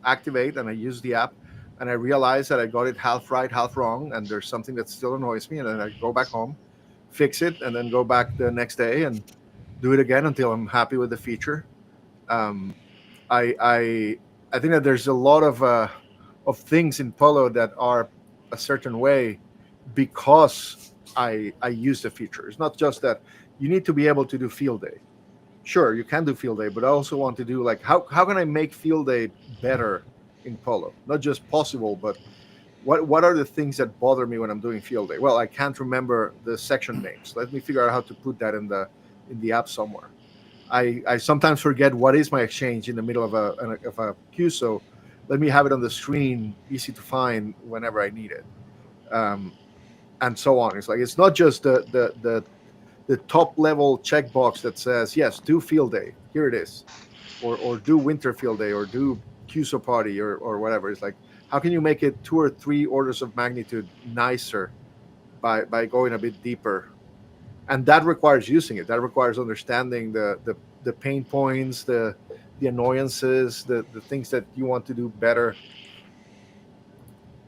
activate and I use the app, and I realize that I got it half right, half wrong, and there's something that still annoys me, and then I go back home, fix it, and then go back the next day and do it again until I'm happy with the feature. I think that there's a lot of things in Polo that are a certain way because I use the feature. It's not just that you need to be able to do field day. Sure, you can do field day, but I also want to do how can I make field day better in Polo? Not just possible, but what are the things that bother me when I'm doing field day? Well, I can't remember the section names. Let me figure out how to put that in the app somewhere. I sometimes forget what is my exchange in the middle of a queue, so let me have it on the screen, easy to find whenever I need it, and so on. It's not just the top level checkbox that says yes, do field day, here it is, or do winter field day, or do QSO party, or whatever. It's like, how can you make it 2 or 3 orders of magnitude nicer by going a bit deeper? And that requires using it. That requires understanding the pain points, the annoyances, the things that you want to do better.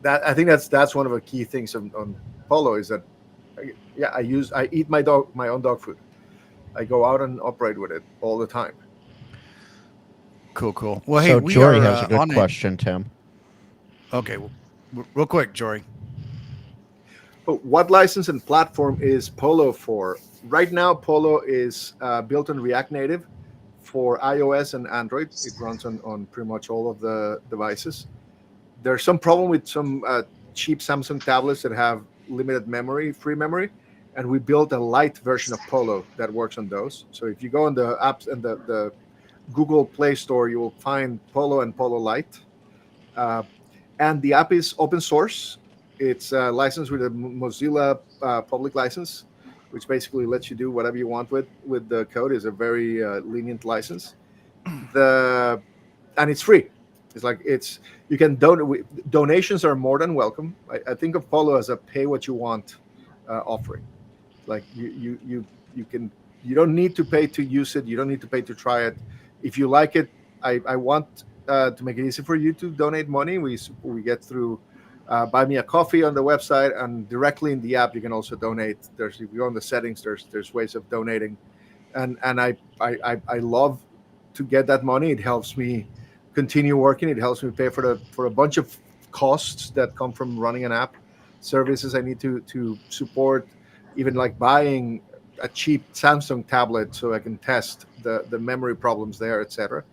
I think that's one of the key things on Polo is that I eat my own dog food. I go out and operate with it all the time. Cool. Well, hey, so Jory has a good question, Tim. Okay, well, real quick, Jory. What license and platform is Polo for? Right now, Polo is built on React Native for iOS and Android. It runs on pretty much all of the devices. There's some problem with some cheap Samsung tablets that have limited memory, free memory, and we built a light version of Polo that works on those. So if you go on the apps and the Google Play Store, you will find Polo and Polo Lite. And the app is open source. It's licensed with a Mozilla public license, which basically lets you do whatever you want with the code. It's a very lenient license. And it's free. You can donate. Donations are more than welcome. I think of Polo as a pay what you want offering. Like you don't need to pay to use it. You don't need to pay to try it. If you like it, I want to make it easy for you to donate money. We get through Buy Me a Coffee on the website, and directly in the app you can also donate. If you go on the settings, there's ways of donating, and I love to get that money. It helps me continue working. It helps me pay for a bunch of costs that come from running an app, services I need to support, even like buying a cheap Samsung tablet so I can test the memory problems there, etc.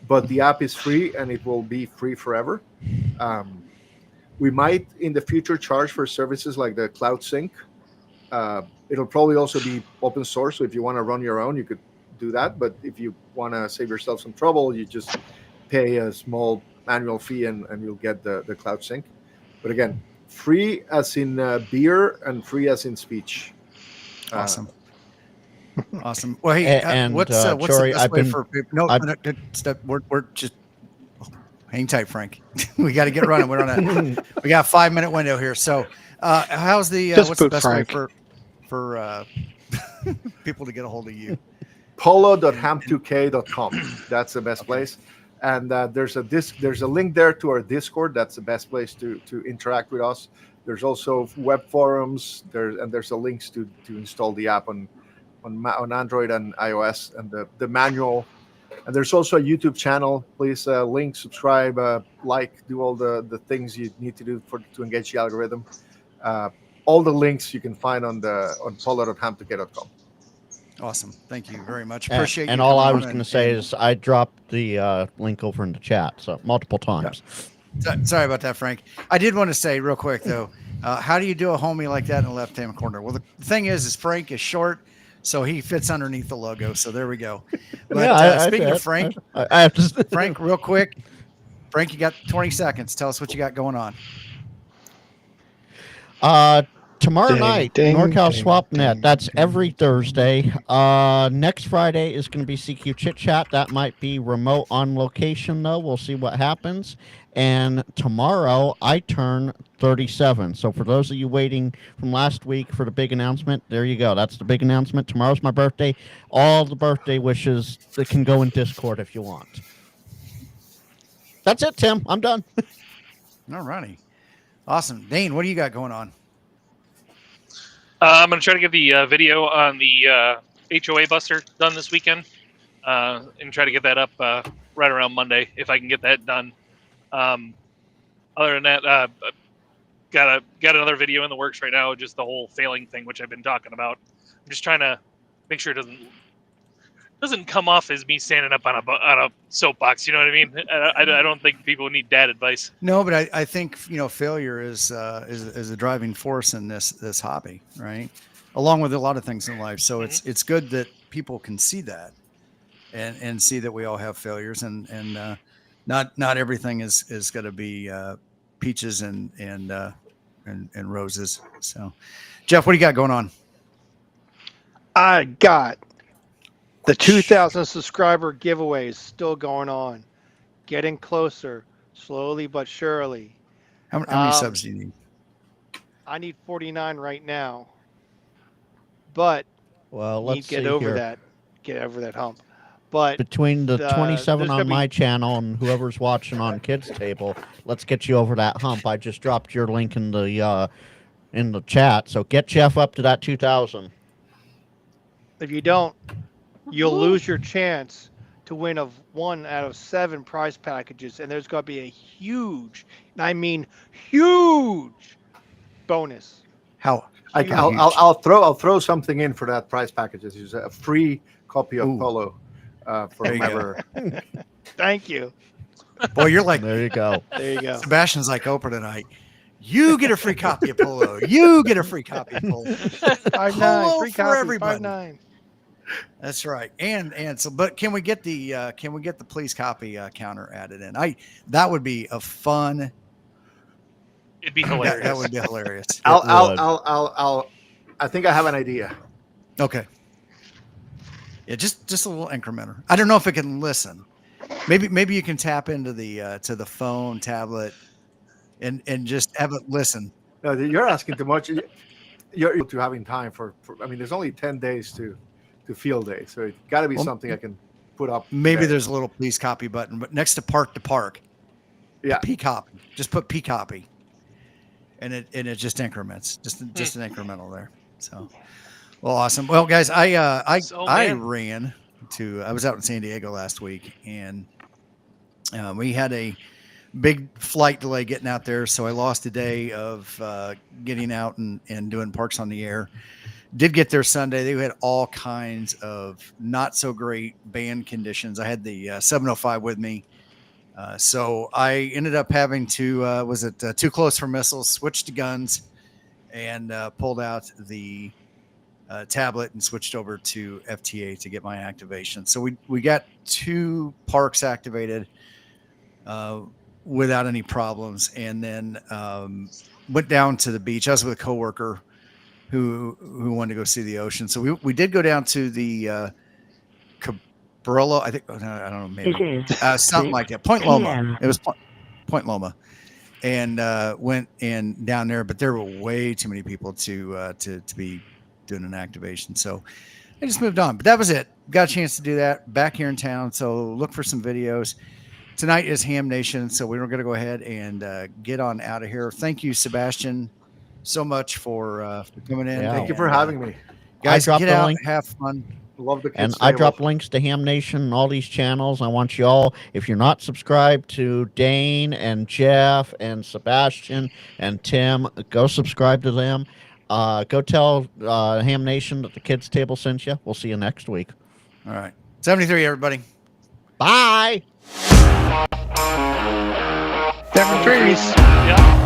But the app is free and it will be free forever. We might in the future charge for services like the Cloud Sync. It'll probably also be open source, so if you want to run your own, you could do that. But if you want to save yourself some trouble, you just pay a small annual fee and you'll get the Cloud Sync. But again, free as in beer and free as in speech. Awesome. Awesome. Well, hey, what's Jory, the best way for people? No, we're just hang tight, Frank. We got to get running. We got a 5-minute window here. So, how's the what's the best Frank. Way for people to get a hold of you? polo.ham2k.com. That's the best place. And there's a link there to our Discord. That's the best place to interact with us. There's also web forums. There's a links to install the app on Android and iOS, and the manual. And there's also a YouTube channel. Please link, subscribe, like, do all the things you need to do to engage the algorithm. All the links you can find on polo.hamtokay.com. Awesome. Thank you very much. Appreciate you. And all I was going to say is I dropped the link over in the chat, so multiple times. Yeah. Sorry about that, Frank. I did want to say real quick, though, how do you do a homie like that in the left-hand corner? Well, the thing is Frank is short, so he fits underneath the logo. So there we go. But speaking of Frank, I have to Frank, real quick. Frank, you got 20 seconds. Tell us what you got going on. Tomorrow night, NorCal SwapNet. That's every Thursday. Next Friday is going to be CQ Chit Chat. That might be remote on location, though. We'll see what happens. And tomorrow, I turn 37. So for those of you waiting from last week for the big announcement, there you go. That's the big announcement. Tomorrow's my birthday. All the birthday wishes that can go in Discord if you want. That's it, Tim. I'm done. All righty. Awesome. Dane, what do you got going on? I'm going to try to get the video on the HOA Buster done this weekend and try to get that up right around Monday if I can get that done. Other than that, got another video in the works right now, just the whole failing thing, which I've been talking about. I'm just trying to make sure it doesn't come off as me standing up on a soapbox. You know what I mean? I don't think people need dad advice. No, but I think failure is a driving force in this hobby, right? Along with a lot of things in life. So it's good that people can see that and see that we all have failures and not everything is going to be peaches and roses. So, Jeff, what do you got going on? I got the 2,000 subscriber giveaway is still going on, getting closer, slowly but surely. How many subs do you need? I need 49 right now, but let's get over that hump. But between the 27 on my channel and whoever's watching on Kids Table, let's get you over that hump. I just dropped your link in the chat, so get Jeff up to that 2,000. If you don't, you'll lose your chance to win of 1 out of 7 prize packages, and there's going to be a huge, I mean huge, bonus. How? I'll throw something in for that prize package. It's a free copy of Polo for whoever. Thank you. Boy, you're like there you go. There you go. Sebastian's like Oprah tonight. You get a free copy of Polo. You get a free copy of Polo. 5.9 free for copy, everybody. 5.9. That's right. And so, but can we get the please copy counter added in? That would be a fun. It'd be hilarious. That would be hilarious. I think I have an idea. Okay. Yeah, just a little incrementer. I don't know if it can listen. Maybe you can tap into the to the phone, tablet, and just have it listen. No, you're asking too much. You're to having time for. I mean, there's only 10 days to field day, so it's got to be something I can put up. Maybe there's a little please copy button, but next to park, yeah, P copy. Just put P copy, and it just increments, just an incremental there. So, well, awesome. Well, guys, I was out in San Diego last week, and we had a big flight delay getting out there, so I lost a day of getting out and doing Parks on the Air. Did get there Sunday. They had all kinds of not so great band conditions. I had the 705 with me. So I ended up having to, Too Close for Missiles, switched to guns and pulled out the tablet and switched over to FTA to get my activation. So we got 2 parks activated without any problems. And then went down to the beach. I was with a coworker who wanted to go see the ocean. So we did go down to the Cabrillo, I think, I don't know, maybe something like that. Point Loma. It was Point Loma. And went in down there, but there were way too many people to be doing an activation. So I just moved on. But that was it. Got a chance to do that back here in town. So look for some videos. tonight is Ham Nation, so we're going to go ahead and get on out of here. Thank you, Sebastian, so much for coming in. Yeah. Thank you for having me. Guys, dropped get the out, link. have fun. Love the kids. And I dropped links to Ham Nation and all these channels. I want you all, if you're not subscribed to Dane and Jeff and Sebastian and Tim, go subscribe to them. Go tell Ham Nation that the Kids Table sent you. We'll see you next week. All right. 73, everybody. Bye. 7 trees. Yeah.